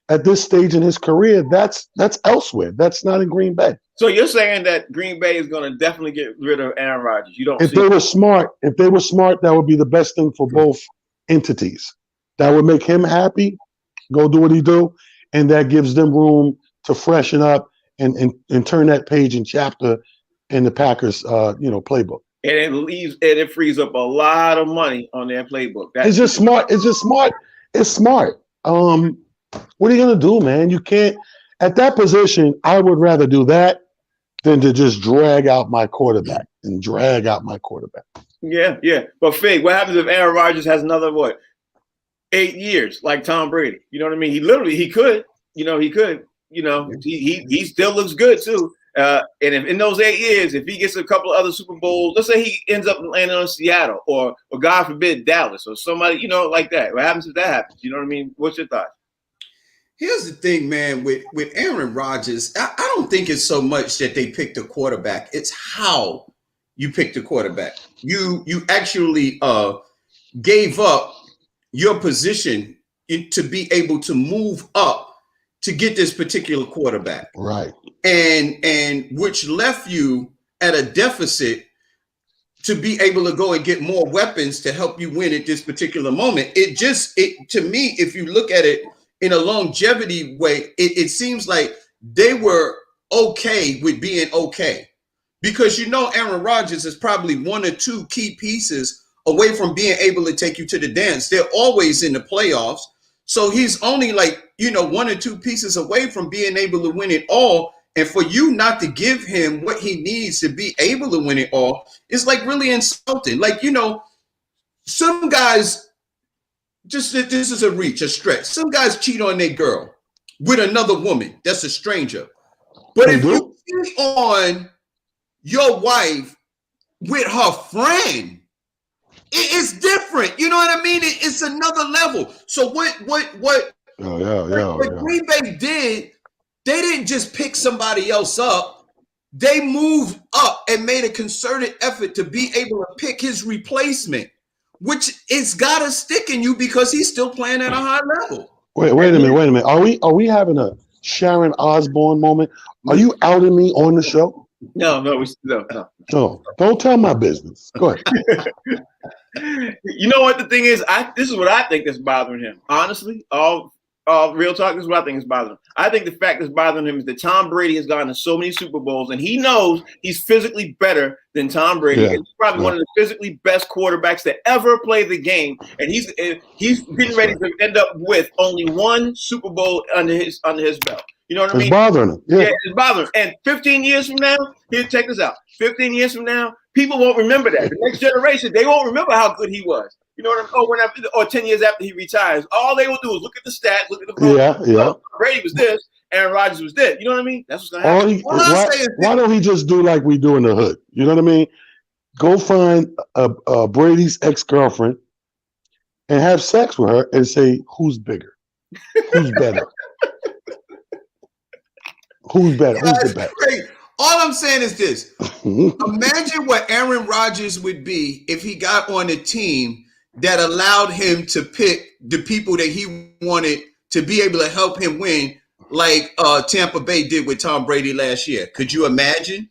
at this stage in his career, that's elsewhere. That's not in Green Bay. So you're saying that Green Bay is going to definitely get rid of Aaron Rodgers? You don't? If they were smart, that would be the best thing for both entities. That would make him happy, go do what he do, and that gives them room to freshen up and turn that page and chapter in the Packers, playbook. And it frees up a lot of money on their playbook. It's just smart. It's smart. What are you going to do, man? You can't – at that position, I would rather do that than to just drag out my quarterback. Yeah. But, Fig, what happens if Aaron Rodgers has another, 8 years like Tom Brady? You know what I mean? He could. He still looks good, too. And if in those 8 years, if he gets a couple of other Super Bowls, let's say he ends up landing on Seattle or God forbid, Dallas or somebody, like that. What happens if that happens? You know what I mean? What's your thoughts? Here's the thing, man, with Aaron Rodgers, I don't think it's so much that they picked a quarterback. It's how you picked a quarterback. You actually gave up your position to be able to move up to get this particular quarterback. Right. And which left you at a deficit to be able to go and get more weapons to help you win at this particular moment. To me, if you look at it in a longevity way, it seems like they were okay with being okay. Because Aaron Rodgers is probably one or two key pieces away from being able to take you to the dance. They're always in the playoffs. So he's only one or two pieces away from being able to win it all. And for you not to give him what he needs to be able to win it all is really insulting. Some guys, this is a stretch. Some guys cheat on their girl with another woman that's a stranger. But if you cheat on your wife with her friend, it's different. You know what I mean? It's another level. So what Green Bay did, they didn't just pick somebody else up. They moved up and made a concerted effort to be able to pick his replacement, which it's got to stick in you because he's still playing at a high level. Wait a minute. Are we having a Sharon Osbourne moment? Are you outing me on the show? No. No, don't tell my business. Go ahead. You know what the thing is? This is what I think that's bothering him. Honestly, all Real talk, this is what I think is bothering him. I think the fact that's bothering him is that Tom Brady has gotten to so many Super Bowls, and he knows he's physically better than Tom Brady. Yeah. And he's probably one of the physically best quarterbacks to ever play the game. And he's getting ready to end up with only one Super Bowl under his belt. You know what I mean? It's bothering him. Yeah, it's bothering him. And 15 years from now, here, check this out. 15 years from now, people won't remember that. The next generation, they won't remember how good he was. You know what I mean? Or 10 years after he retires, all they will do is look at the stats, look at the vote. Yeah. Brady was this, Aaron Rodgers was this. You know what I mean? That's what's going to happen. Why don't he just do like we do in the hood? You know what I mean? Go find Brady's ex-girlfriend and have sex with her and say, who's bigger? Who's better? Who's better? Who's the best? Great. All I'm saying is this. Imagine what Aaron Rodgers would be if he got on a team that allowed him to pick the people that he wanted to be able to help him win, like Tampa Bay did with Tom Brady last year. Could you imagine?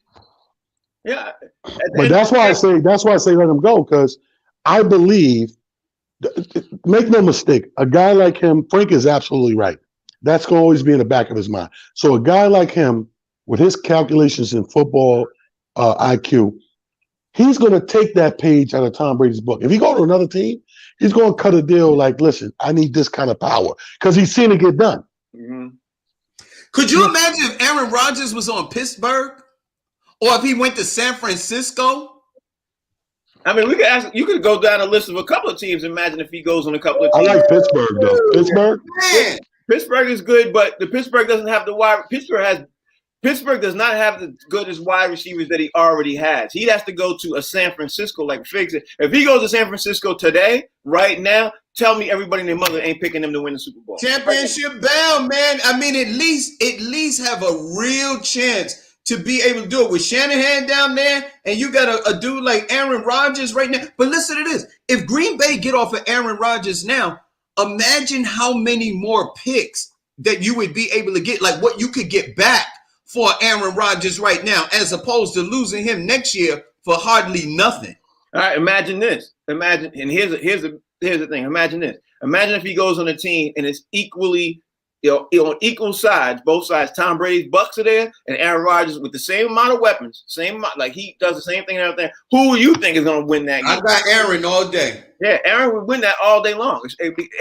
Yeah. But that's why I say let him go, because I believe, make no mistake, a guy like him, Frank is absolutely right. That's going to always be in the back of his mind. So a guy like him, with his calculations in football IQ, he's going to take that page out of Tom Brady's book. If he go to another team, he's going to cut a deal like, listen, I need this kind of power, because he's seen it get done. Mm-hmm. Could you imagine if Aaron Rodgers was on Pittsburgh, or if he went to San Francisco? I mean, you could go down a list of a couple of teams. Imagine if he goes on a couple of teams. I like Pittsburgh, though. Pittsburgh? Man. Pittsburgh is good, but the Pittsburgh doesn't have the wide. Pittsburgh does not have the goodest wide receivers that he already has. He has to go to a San Francisco like Fig said. If he goes to San Francisco today, right now, tell me everybody and their mother ain't picking him to win the Super Bowl. Championship bound, man. I mean, at least have a real chance to be able to do it with Shanahan down there, and you got a dude like Aaron Rodgers right now. But listen to this. If Green Bay get off of Aaron Rodgers now, imagine how many more picks that you would be able to get, like what you could get back for Aaron Rodgers right now, as opposed to losing him next year for hardly nothing. All right, imagine this. Imagine, and here's the thing. Imagine this. Imagine if he goes on a team and it's equally, on equal sides, both sides. Tom Brady's Bucks are there, and Aaron Rodgers with the same amount of weapons, like he does the same thing and everything. Who do you think is going to win that game? I got Aaron all day. Yeah, Aaron would win that all day long.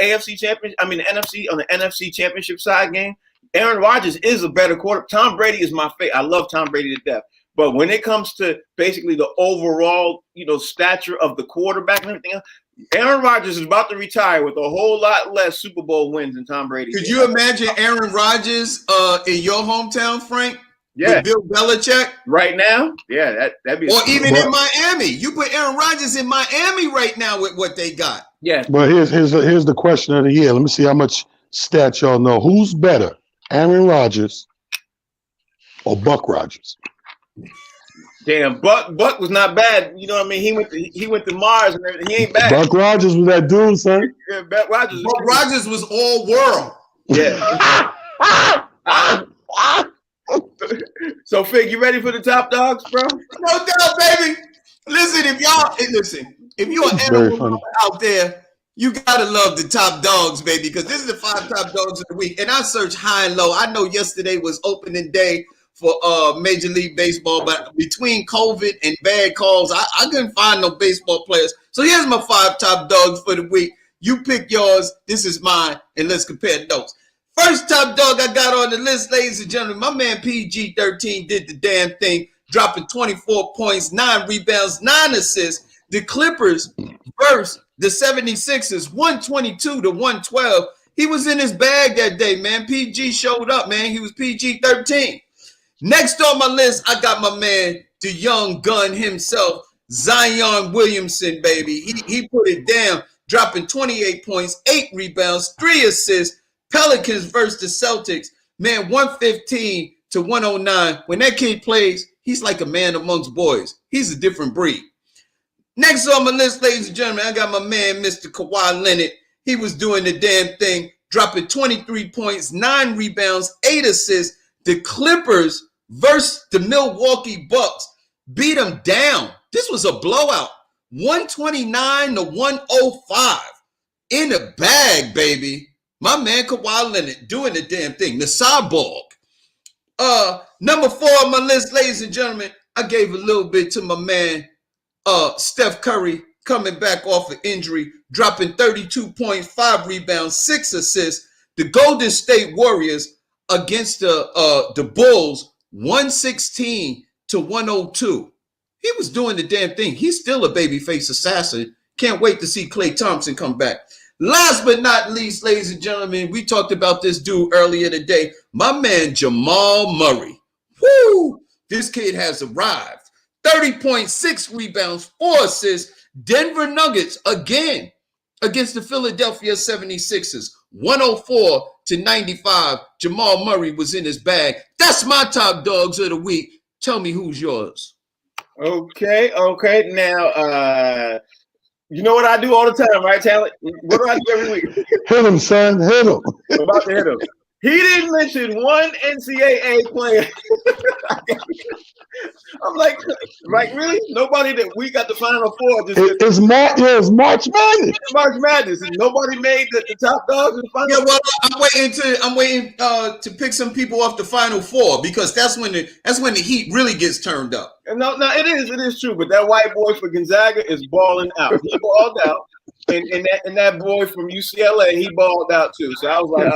AFC champion. I mean, the NFC on the NFC championship side game. Aaron Rodgers is a better quarterback. Tom Brady is my favorite. I love Tom Brady to death. But when it comes to basically the overall, stature of the quarterback and everything else, Aaron Rodgers is about to retire with a whole lot less Super Bowl wins than Tom Brady. Could you imagine Aaron Rodgers in your hometown, Frank? Yeah. With Bill Belichick? Right now? Yeah, that'd be. Or even in Miami. You put Aaron Rodgers in Miami right now with what they got. Yeah. But here's the question of the year. Let me see how much stats y'all know. Who's better, Aaron Rodgers or Buck Rodgers? Damn, Buck was not bad. You know what I mean? He went to Mars and everything. He ain't bad. Buck Rodgers was that dude, son. Yeah, Buck Rodgers was all world. Yeah. So, Fig, you ready for the top dogs, bro? No doubt, baby. Listen, if you're an animal out there, you gotta love the top dogs, baby, because this is the 5 top dogs of the week. And I searched high and low. I know yesterday was opening day for Major League Baseball, but between COVID and bad calls, I couldn't find no baseball players. So here's my 5 top dogs for the week. You pick yours, this is mine, and let's compare notes. First top dog I got on the list, ladies and gentlemen, my man PG-13 did the damn thing, dropping 24 points, 9 rebounds, 9 assists. The Clippers versus the 76ers, 122-112. He was in his bag that day, man. PG showed up, man. He was PG-13. Next on my list, I got my man, the young gun himself, Zion Williamson, baby. He put it down, dropping 28 points, 8 rebounds, 3 assists. Pelicans versus the Celtics, man, 115-109. When that kid plays, he's like a man amongst boys. He's a different breed. Next on my list, ladies and gentlemen, I got my man, Mr. Kawhi Leonard. He was doing the damn thing, dropping 23 points, 9 rebounds, 8 assists. The Clippers versus the Milwaukee Bucks beat them down. This was a blowout, 129-105. In the bag, baby. My man Kawhi Leonard doing the damn thing. The cyborg. Number 4 on my list, ladies and gentlemen, I gave a little bit to my man Steph Curry coming back off of injury, dropping 32.5 rebounds, 6 assists. The Golden State Warriors against the Bulls, 116-102. He was doing the damn thing. He's still a babyface assassin. Can't wait to see Klay Thompson come back. Last but not least, ladies and gentlemen, we talked about this dude earlier today. My man Jamal Murray. Woo! This kid has arrived. 30.6 rebounds, 4 assists. Denver Nuggets again against the Philadelphia 76ers. 104-95. Jamal Murray was in his bag. That's my top dogs of the week. Tell me who's yours. Okay. Now, you know what I do all the time, right, Talent? What do I do every week? Hit him, son. Hit him. I'm about to hit him. He didn't mention one NCAA player. I'm like, really? Nobody that we got the Final Four. It's March Madness. March Madness. And nobody made the top dogs in the Final Four. Well, I'm waiting to pick some people off the Final Four because that's when the heat really gets turned up. No, it is true. But that white boy for Gonzaga is balling out. He balled out. And that boy from UCLA, he balled out too. So I was like,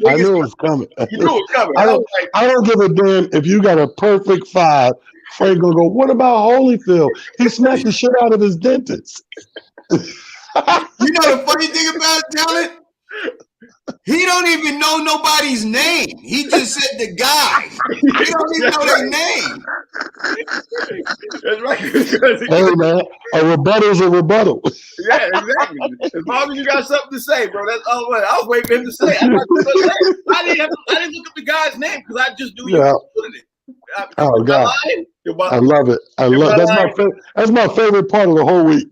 I knew it was coming. You knew it was coming. I don't give a damn if you got a perfect 5. Frank gonna go, what about Holyfield? He smacked the shit out of his dentist. You know the funny thing about it, Talent? He don't even know nobody's name. He just said the guy. He don't even know their name. That's right. Hey man, a rebuttal is a rebuttal. Yeah, exactly. As long as you got something to say, bro. That's all. I was waiting for him to say. I didn't look up the guy's name because I just knew you were doing it. Oh God, I love it. That's my favorite part of the whole week.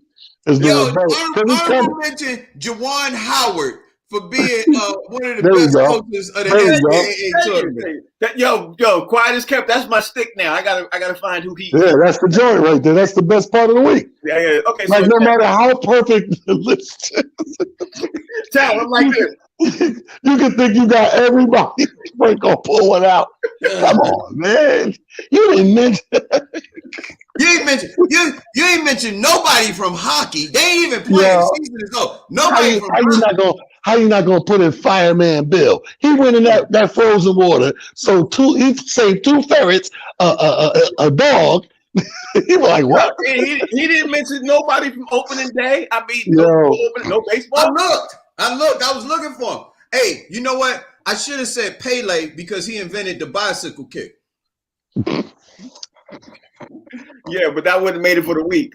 Is the honorable mention Juwan Howard for being one of the best coaches of the NCAA tournament. Yo, quiet as kept. That's my stick now. I gotta find who he is. Yeah, that's the joint right there. That's the best part of the week. Yeah. Okay. Like no matter how perfect the list is. I'm like this. You can think you got everybody. We're gonna pull one out. Come on, man. You didn't mention. You ain't mentioned nobody from hockey. They ain't even playing. The season is over. Nobody from hockey. How you not gonna put in Fireman Bill? He went in that frozen water. So he saved 2 ferrets, a dog. He was like, what? He didn't mention nobody from opening day. I mean, no baseball. I was looking for him. Hey, you know what? I should have said Pele because he invented the bicycle kick. Yeah, but that wouldn't have made it for the week.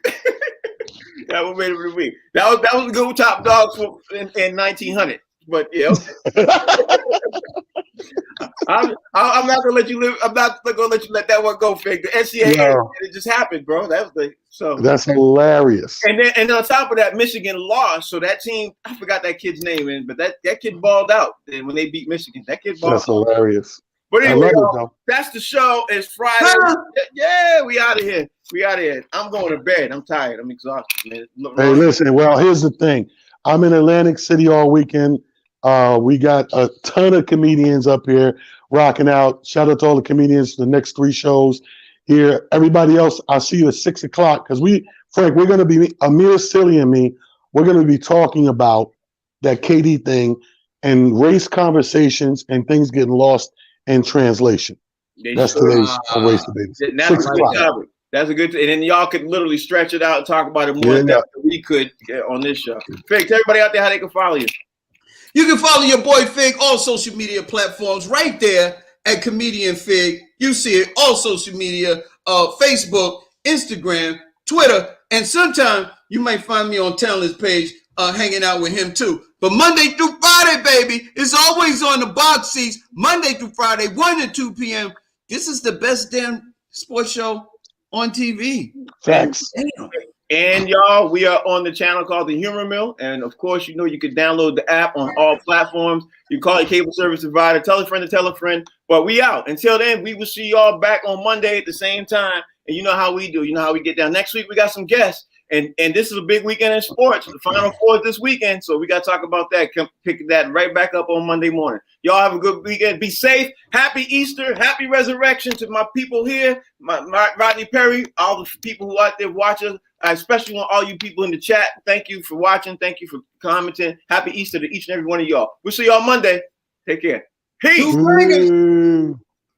That would have made it for the week. That was a good top dogs in 1900. But yeah, okay. I'm not gonna let you live. I'm not gonna let you let that one go, Fig. The NCAA, it just happened, bro. That's hilarious. And on top of that, Michigan lost. So that team, I forgot that kid's name, but that kid balled out. And when they beat Michigan, that kid balled out. That's hilarious. But anyway, that's the show. It's Friday. Yeah, we out of here. I'm going to bed. I'm tired. I'm exhausted, man. Hey, listen. Well, here's the thing. I'm in Atlantic City all weekend. We got a ton of comedians up here rocking out. Shout out to all the comedians for the next 3 shows here. Everybody else, I'll see you at 6 o'clock because Frank, we're going to be, Amir Silly and me, we're going to be talking about that KD thing and race conversations and things getting lost in translation. That's today's race debate. That's a good thing. And then y'all could literally stretch it out and talk about it more than we could on this show. Fig, tell everybody out there how they can follow you. You can follow your boy Fig all social media platforms right there at Comedian Fig. You see it all social media, Facebook, Instagram, Twitter, and sometime you might find me on Talent's page hanging out with him too. But Monday through Friday, baby, it's always on the box seats. Monday through Friday, 1 to 2 p.m. This is the best damn sports show on TV. Thanks. And y'all, we are on the channel called The Humor Mill. And of course, you can download the app on all platforms. You call your cable service provider, tell a friend to tell a friend. But we out. Until then, we will see y'all back on Monday at the same time. And you know how we do. You know how we get down. Next week, we got some guests. And this is a big weekend in sports. The Final Four is this weekend, so we got to talk about that. Come pick that right back up on Monday morning. Y'all have a good weekend. Be safe. Happy Easter. Happy Resurrection to my people here, my Rodney Perry, all the people who out there watching. I especially want all you people in the chat. Thank you for watching. Thank you for commenting. Happy Easter to each and every one of y'all. We'll see y'all Monday. Take care. Peace.